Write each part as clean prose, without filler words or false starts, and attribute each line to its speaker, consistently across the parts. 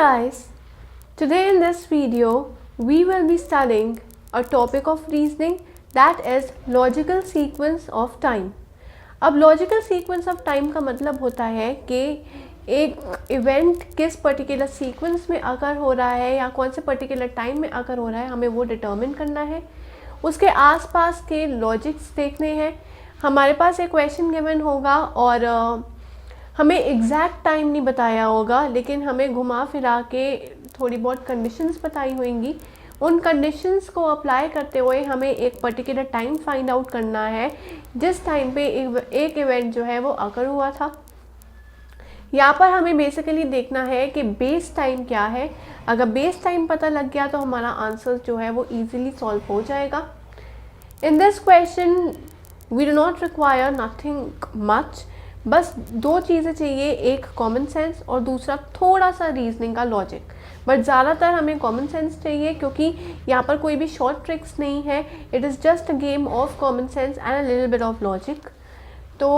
Speaker 1: guys, today in this video we will be studying a topic of reasoning, that is logical sequence of time. अब logical sequence of time का मतलब होता है कि एक event किस पर्टिकुलर सीक्वेंस में अगर हो रहा है या कौन से पर्टिकुलर टाइम में अगर हो रहा है, हमें वो डिटर्मिन करना है। उसके आसपास के लॉजिक्स देखने हैं। हमारे पास एक क्वेश्चन गिवन होगा और हमें एग्जैक्ट टाइम नहीं बताया होगा, लेकिन हमें घुमा फिरा के थोड़ी बहुत कंडीशंस बताई होंगी। उन कंडीशंस को अप्लाई करते हुए हमें एक पर्टिकुलर टाइम फाइंड आउट करना है जिस टाइम पे एक इवेंट जो है वो अकर हुआ था। यहाँ पर हमें बेसिकली देखना है कि बेस टाइम क्या है। अगर बेस टाइम पता लग गया तो हमारा आंसर जो है वो इजीली सॉल्व हो जाएगा। In this question we do not require nothing much, बस दो चीज़ें चाहिए, एक कॉमन सेंस और दूसरा थोड़ा सा रीजनिंग का लॉजिक। बट ज़्यादातर हमें कॉमन सेंस चाहिए क्योंकि यहाँ पर कोई भी शॉर्ट ट्रिक्स नहीं है। It is just a game of common sense and a little bit of logic. तो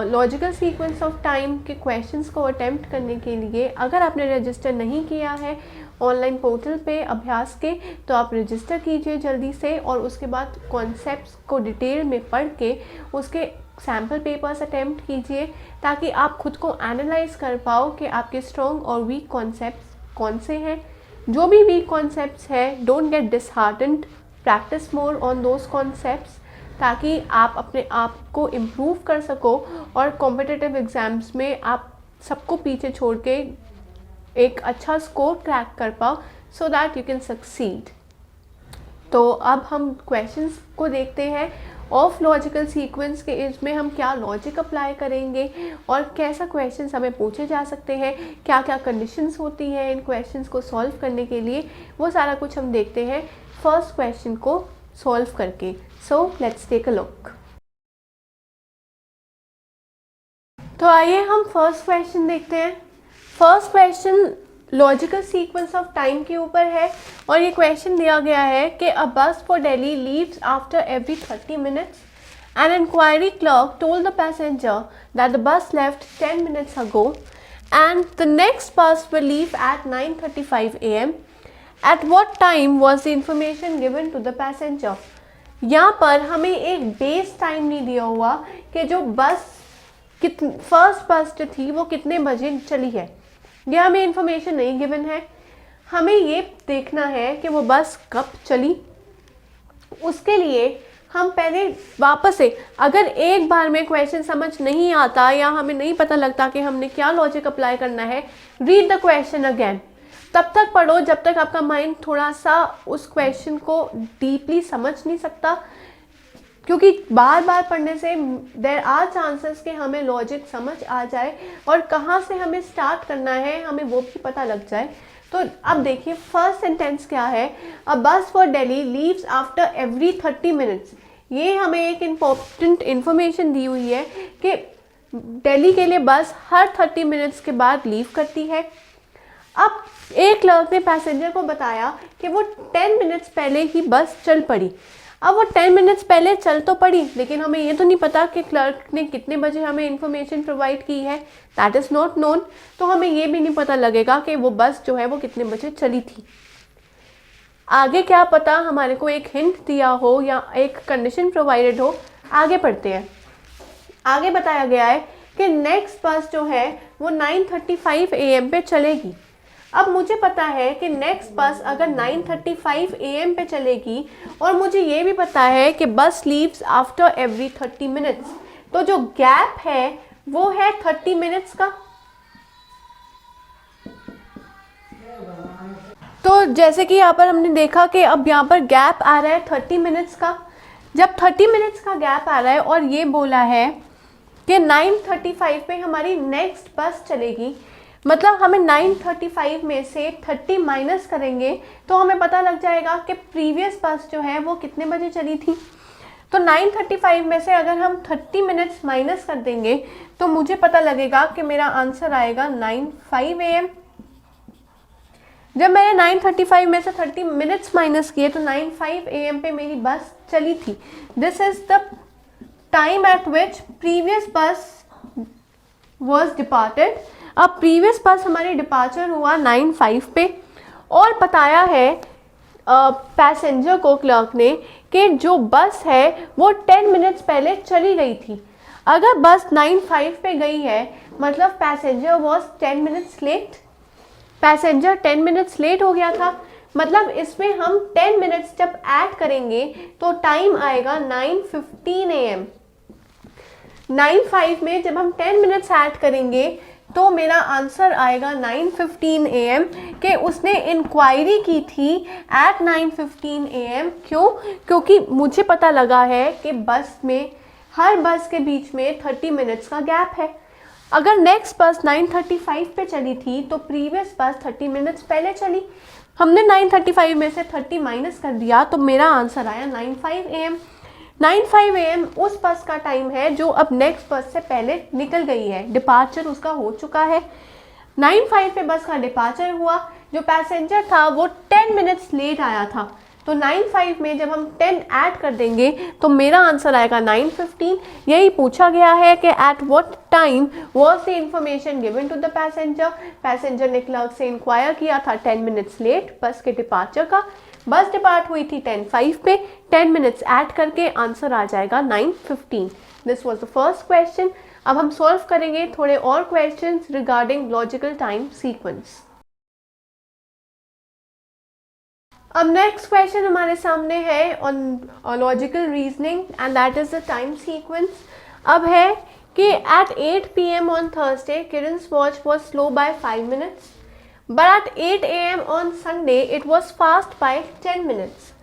Speaker 1: लॉजिकल सीक्वेंस ऑफ टाइम के क्वेश्चंस को अटेम्प्ट करने के लिए अगर आपने रजिस्टर नहीं किया है ऑनलाइन पोर्टल पे अभ्यास के, तो आप रजिस्टर कीजिए जल्दी से और उसके बाद कॉन्सेप्ट्स को डिटेल में पढ़ के उसके सैम्पल पेपर्स अटेम्प्ट कीजिए ताकि आप खुद को एनालाइज कर पाओ कि आपके स्ट्रॉन्ग और वीक कॉन्सेप्ट्स कौन से हैं। जो भी वीक कॉन्सेप्ट्स हैं, don't get disheartened, practice more on those concepts ताकि आप अपने आप को इम्प्रूव कर सको और कॉम्पिटिटिव एग्ज़ाम्स में आप सबको पीछे छोड़ के एक अच्छा स्कोर क्रैक कर पाओ so that you can succeed. तो अब हम क्वेश्चंस को देखते हैं ऑफ लॉजिकल सीक्वेंस के। इसमें हम क्या लॉजिक अप्लाई करेंगे और कैसा क्वेश्चंस हमें पूछे जा सकते हैं, क्या क्या कंडीशंस होती हैं इन क्वेश्चंस को सॉल्व करने के लिए, वो सारा कुछ हम देखते हैं फर्स्ट क्वेश्चन को सॉल्व करके। So let's take a look. तो आइए हम फर्स्ट क्वेश्चन देखते हैं। First question logical sequence of time के ऊपर है और ये क्वेश्चन दिया गया है कि a bus for Delhi leaves after every 30 minutes. An inquiry clerk told the passenger that the bus left 10 minutes ago and the next bus will leave at 9:35 AM. At what time was the information given to the passenger. यहाँ पर हमें एक base time नहीं दिया हुआ कि जो बस फर्स्ट बस जो थी वो कितने बजे चली है, यह हमें इंफॉर्मेशन नहीं गिवन है। हमें ये देखना है कि वो बस कब चली। उसके लिए हम पहले वापस से, अगर एक बार में क्वेश्चन समझ नहीं आता या हमें नहीं पता लगता कि हमने क्या लॉजिक अप्लाई करना है, रीड द क्वेश्चन अगेन। तब तक पढ़ो जब तक आपका माइंड थोड़ा सा उस क्वेश्चन को डीपली समझ नहीं सकता, क्योंकि बार बार पढ़ने से देयर आर चांसेस कि हमें लॉजिक समझ आ जाए और कहाँ से हमें स्टार्ट करना है हमें वो भी पता लग जाए। तो अब देखिए फर्स्ट सेंटेंस क्या है, अ bus for Delhi leaves after every 30 minutes. ये हमें एक इम्पोर्टेंट इन्फॉर्मेशन दी हुई है कि दिल्ली के लिए बस हर 30 मिनट्स के बाद लीव करती है। अब एक क्लर्क ने पैसेंजर को बताया कि वो 10 मिनट्स पहले ही बस चल पड़ी। अब वो 10 मिनट्स पहले चल तो पड़ी, लेकिन हमें ये तो नहीं पता कि क्लर्क ने कितने बजे हमें इन्फॉर्मेशन प्रोवाइड की है, दैट इज़ नॉट नोन। तो हमें ये भी नहीं पता लगेगा कि वो बस जो है वो कितने बजे चली थी। आगे क्या पता हमारे को एक हिंट दिया हो या एक कंडीशन प्रोवाइडेड हो। आगे पढ़ते हैं। आगे बताया गया है कि नेक्स्ट बस जो है वो 9:35 AM पे चलेगी। अब मुझे पता है कि नेक्स्ट बस अगर 9:35 AM पे चलेगी और मुझे ये भी पता है कि बस लीव्स आफ्टर एवरी 30 मिनट्स, तो जो गैप है वो है 30 मिनट्स का। तो जैसे कि यहाँ पर हमने देखा कि अब यहाँ पर गैप आ रहा है 30 मिनट्स का। जब 30 मिनट्स का गैप आ रहा है और ये बोला है कि 9:35 पे हमारी नेक्स्ट बस चलेगी, मतलब हमें 9:35 में से 30 माइनस करेंगे तो हमें पता लग जाएगा कि प्रीवियस बस जो है वो कितने बजे चली थी। तो 9:35 में से अगर हम 30 मिनट्स माइनस कर देंगे तो मुझे पता लगेगा कि मेरा आंसर आएगा 9:05 AM। जब मैंने 9:35 में से 30 मिनट्स माइनस किए तो 9:05 AM पे मेरी बस चली थी। This is the time eight which previous बस वॉज डिपार्टेड। अब प्रीवियस बस हमारी डिपार्चर हुआ 9:05 पे और बताया है पैसेंजर को क्लर्क ने कि जो बस है वो 10 मिनट्स पहले चली गई थी। अगर बस 9:05 पे गई है मतलब passenger was 10 minutes late, passenger 10 minutes late हो गया था। मतलब इसमें हम 10 मिनट्स जब ऐड करेंगे तो टाइम आएगा 9:15 AM। 9:05 में जब हम 10 मिनट्स ऐड करेंगे तो मेरा आंसर आएगा 9:15 AM कि उसने इंक्वायरी की थी एट 9:15 AM। क्यों? क्योंकि मुझे पता लगा है कि बस में हर बस के बीच में 30 मिनट्स का गैप है। अगर नेक्स्ट बस 9:35 पे चली थी तो प्रीवियस बस 30 मिनट्स पहले चली। हमने 9:35 में से 30 माइनस कर दिया तो मेरा आंसर आया 9:05 AM। 9:05 AM उस बस का टाइम है जो अब नेक्स्ट बस से पहले निकल गई है, डिपार्चर उसका हो चुका है। 9:05 पे बस का डिपार्चर हुआ, जो पैसेंजर था वो 10 मिनट्स लेट आया था। तो 9:05 में जब हम 10 ऐड कर देंगे तो मेरा आंसर आएगा 9:15। यही पूछा गया है कि at what time was the information given to the passenger. Passenger ने क्लर्क से इंक्वायर किया था 10 मिनट्स लेट बस के डिपार्चर का। बस डिपार्ट हुई थी 10:05 पे, 10 मिनट्स ऐड करके आंसर आ जाएगा 9:15। This was the first question. अब हम सॉल्व करेंगे थोड़े और questions regarding logical time sequence. अब नेक्स्ट क्वेश्चन हमारे सामने है on logical reasoning and that is the time sequence. अब है कि at 8 PM on Thursday Kiran's watch was slow by 5 minutes, but at 8 AM on Sunday it was fast by 10 minutes.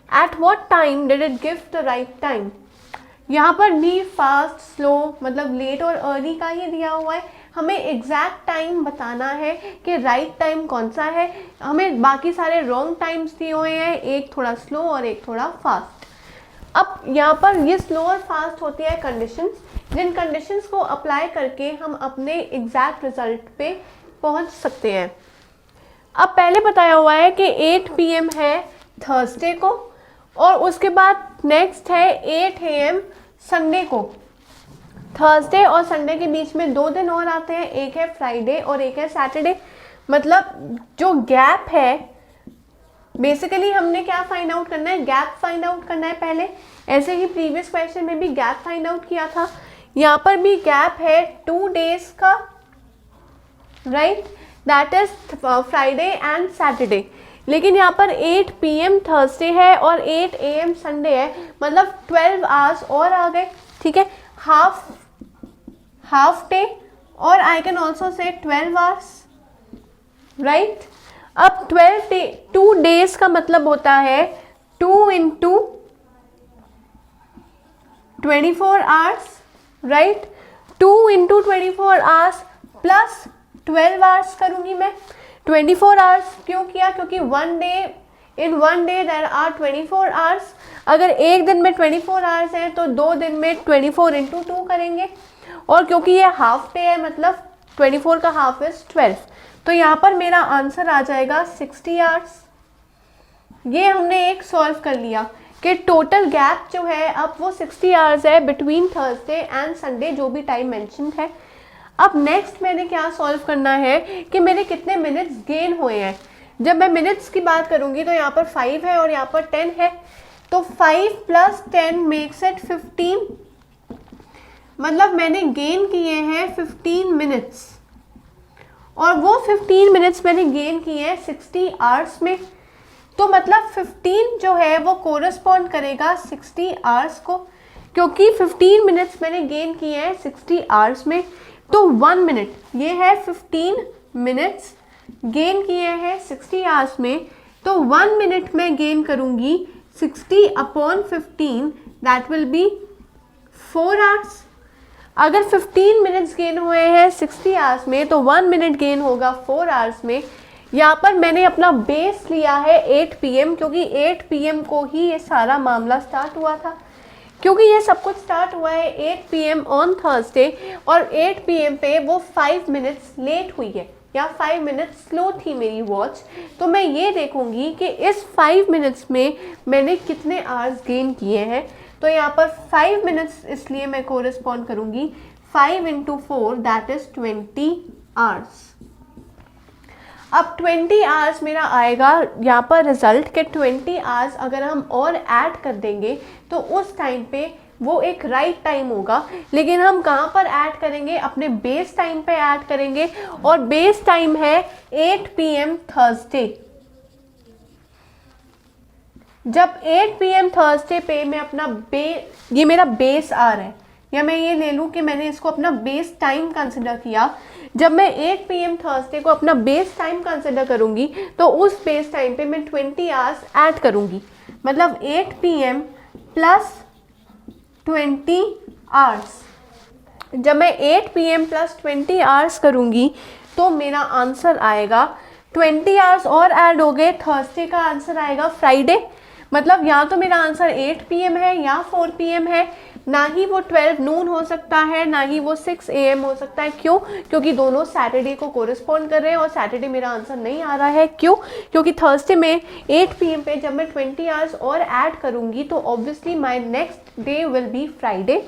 Speaker 1: At what time did it give the right time? यहाँ पर भी fast slow मतलब late और early का ही दिया हुआ है। हमें एग्जैक्ट टाइम बताना है कि राइट टाइम कौन सा है। हमें बाकी सारे रॉन्ग टाइम्स दिए हुए हैं, एक थोड़ा स्लो और एक थोड़ा फास्ट। अब यहाँ पर ये स्लो और फास्ट होती है कंडीशंस, जिन कंडीशंस को अप्लाई करके हम अपने एग्जैक्ट रिजल्ट पे पहुँच सकते हैं। अब पहले बताया हुआ है कि 8 PM है थर्सडे को और उसके बाद नेक्स्ट है 8 AM संडे को। थर्सडे और संडे के बीच में 2 दिन और आते हैं, एक है फ्राइडे और एक है सैटरडे। मतलब जो गैप है बेसिकली हमने क्या फाइंड आउट करना है, गैप फाइंड आउट करना है पहले। ऐसे ही प्रीवियस क्वेश्चन में भी गैप फाइंड आउट किया था, यहाँ पर भी गैप है 2 डेज का, right, that is Friday and Saturday. लेकिन यहाँ पर 8 PM थर्सडे है और 8 AM संडे है, मतलब 12 आवर्स और आ गए, ठीक है, हाफ डे और I can also say 12 hours, right. अब 2 डेज का मतलब होता है 2 into 24 hours, right. 2 into 24 hours plus 12 hours करूंगी मैं। 24 आवर्स क्यों किया? क्योंकि in one day there are 24 hours. अगर एक दिन में 24 आवर्स हैं तो 2 दिन में 24 into 2 करेंगे, और क्योंकि ये हाफ डे है मतलब 24 का हाफ इज 12, तो यहाँ पर मेरा आंसर आ जाएगा 60 आवर्स। ये हमने एक सॉल्व कर लिया कि टोटल गैप जो है अब वो 60 आवर्स है बिटवीन थर्सडे एंड संडे, जो भी टाइम मेंशन है। अब नेक्स्ट मैंने क्या सॉल्व करना है कि मेरे कितने मिनट्स गेन हुए हैं। जब मैं मिनट्स की बात करूंगी तो यहाँ पर 5 है और यहाँ पर 10 है, तो 5 + 10 मेक्स इट 15। मतलब मैंने गेन किए हैं 15 मिनट्स, और वो 15 मिनट्स मैंने गेन किए हैं 60 आवर्स में। तो मतलब 15 जो है वो कोरस्पॉन्ड करेगा 60 आवर्स को, क्योंकि 15 मिनट्स मैंने गेन किए हैं 60 आवर्स में। तो 1 मिनट, ये है 15 मिनट्स गेन किए हैं 60 आवर्स में, तो 1 मिनट में गेन करूंगी 60/15, दैट विल बी 4 आवर्स। अगर 15 मिनट्स गेन हुए हैं 60 आवर्स में तो 1 मिनट गेन होगा 4 आवर्स में। यहाँ पर मैंने अपना बेस लिया है 8 PM, क्योंकि 8 PM को ही ये सारा मामला स्टार्ट हुआ था, क्योंकि ये सब कुछ स्टार्ट हुआ है 8 PM ऑन थर्सडे, और 8 PM पे वो 5 मिनट्स लेट हुई है या 5 मिनट्स स्लो थी मेरी वॉच। तो मैं ये देखूंगी कि इस 5 मिनट्स में मैंने कितने आवर्स गेन किए हैं। तो यहाँ पर 5 मिनट्स, इसलिए मैं कोरिस्पॉन्ड करूंगी 5 into 4 दैट इज 20 आवर्स। अब 20 आवर्स मेरा आएगा यहाँ पर रिजल्ट के 20 आवर्स अगर हम और ऐड कर देंगे तो उस टाइम पे वो एक राइट टाइम होगा। लेकिन हम कहाँ पर ऐड करेंगे? अपने बेस टाइम पे ऐड करेंगे, और बेस टाइम है 8 PM थर्सडे। जब 8 PM थर्सडे पे मैं अपना ये मेरा बेस आवर है, या मैं ये ले लूँ कि मैंने इसको अपना बेस टाइम कंसिडर किया। जब मैं 8 PM थर्सडे को अपना बेस टाइम कंसिडर करूँगी तो उस बेस टाइम पे मैं 20 आवर्स ऐड करूँगी, मतलब 8 PM प्लस 20 आवर्स। जब मैं 8 PM प्लस 20 आवर्स करूँगी तो मेरा आंसर आएगा 20 आवर्स और ऐड हो गए, थर्सडे का आंसर आएगा फ्राइडे। मतलब या तो मेरा आंसर 8 PM है या 4 PM है, ना ही वो 12 नून हो सकता है, ना ही वो 6 AM हो सकता है। क्यों? क्योंकि दोनों सैटरडे को कोरिस्पॉन्ड कर रहे हैं और सैटरडे मेरा आंसर नहीं आ रहा है। क्यों? क्योंकि थर्सडे में 8 PM पे जब मैं 20 आवर्स और ऐड करूँगी तो obviously my next day will be Friday.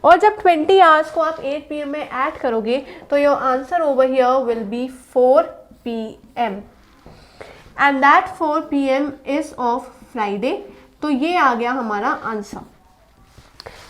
Speaker 1: और जब 20 आवर्स को आप 8 PM में ऐड करोगे तो your answer over here will be 4 PM and that 4 PM is of Friday. तो ये आ गया हमारा आंसर।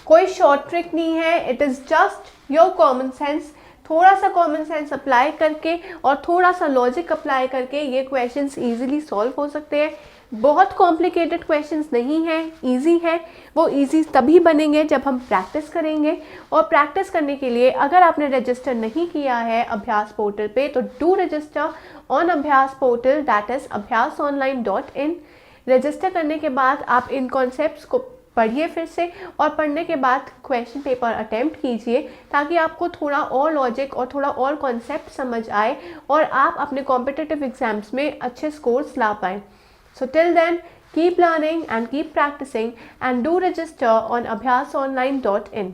Speaker 1: कोई शॉर्ट ट्रिक नहीं है, it is just your common sense. थोड़ा सा कॉमन सेंस अप्लाई करके और थोड़ा सा लॉजिक अप्लाई करके ये क्वेश्चंस इजीली सॉल्व हो सकते हैं। बहुत कॉम्प्लिकेटेड क्वेश्चंस नहीं है, इजी है। वो इजी तभी बनेंगे जब हम प्रैक्टिस करेंगे। और प्रैक्टिस करने के लिए अगर आपने रजिस्टर नहीं किया है अभ्यास पोर्टल पे तो डू रजिस्टर ऑन अभ्यास portal, that is abhyasonline.in। Register करने के बाद आप इन कॉन्सेप्ट्स को पढ़िए फिर से, और पढ़ने के बाद क्वेश्चन पेपर अटेम्प्ट कीजिए ताकि आपको थोड़ा और लॉजिक और थोड़ा और कॉन्सेप्ट समझ आए और आप अपने कॉम्पिटिटिव एग्जाम्स में अच्छे स्कोर्स ला पाएँ। So till then, keep learning and keep practicing and do register on abhyasonline.in.